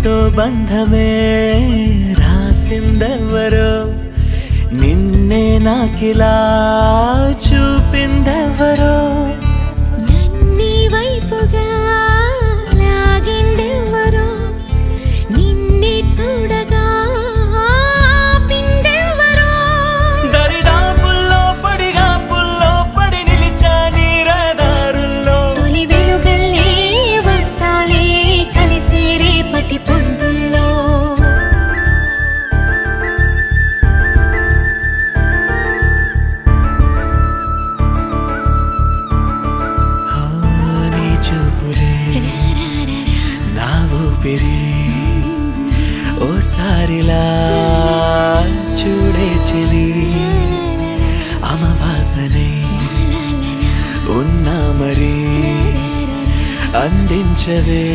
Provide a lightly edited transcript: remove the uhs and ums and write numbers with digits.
నాతో బంధమే రాసిందెవరో నిన్నే నాకిలా చూపిందెవరో నన్ని వైపుగా లాగిందెవరో నిన్నే చూడగా ఆపిందెవరో దరిదాపుల్లో పడిగాపుల్లో పడి నిలిచా నీ రహదారుల్లో తొలి వెలుగల్లే వస్తాలే కలిసే రేపటి పొద్దుల్లో చూపులే నా ఊపిరి ఓసారిలా చూడే చెలి అమవాసనే ఉన్నా మరి అందించవే